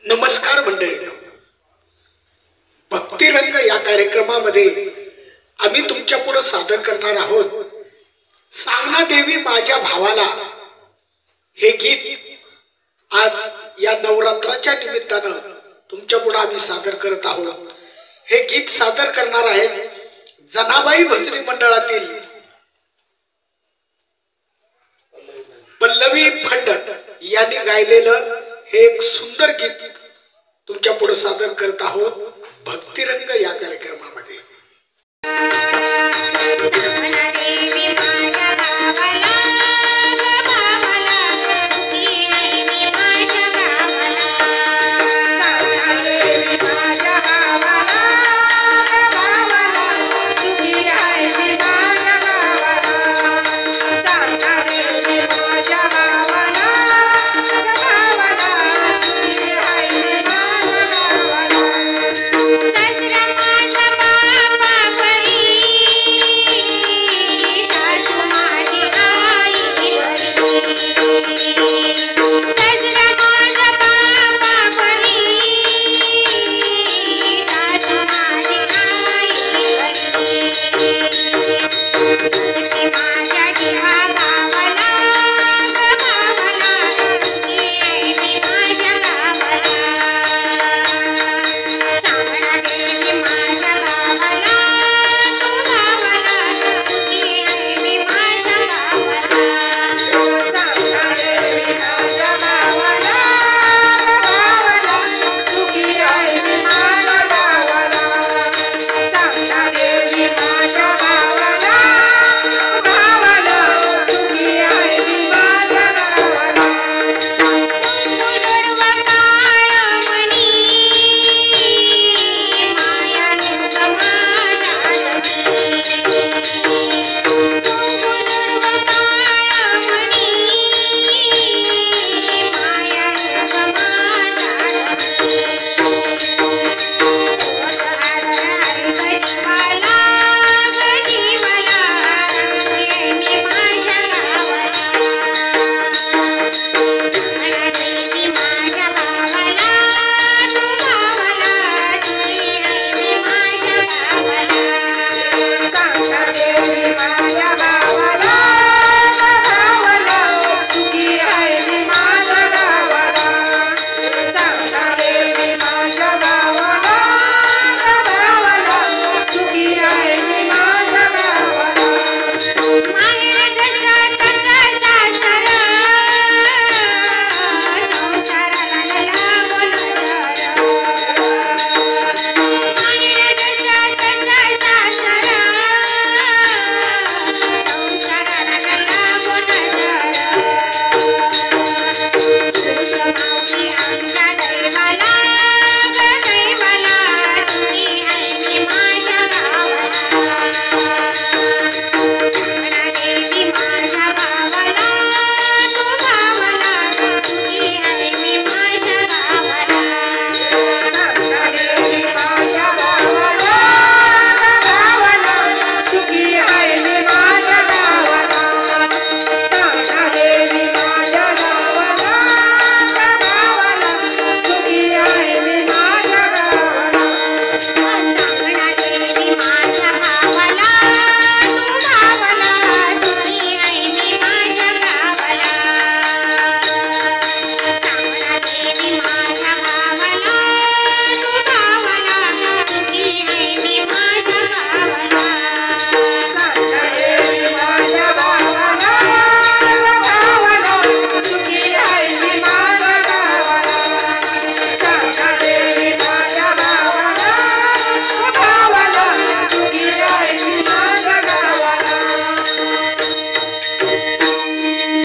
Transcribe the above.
नमस्कार मंडळींनो, भक्तिरंग या कार्यक्रमामध्ये आम्ही तुमच्या पुढे सादर करणार आहोत सांगना देवी माझ्या भावाला हे गीत। आज या नवरात्राच्या निमित्तानं तुमच्या पुढे आम्ही सादर करत आहोत। हे गीत सादर करणार आहेत जनाबाई भजनी मंडळातील पल्लवी फंड यांनी गायलेलं हे एक सुंदर गीत तुमच्या पुढे सादर करत आहोत भक्तिरंग या कार्यक्रमामध्ये।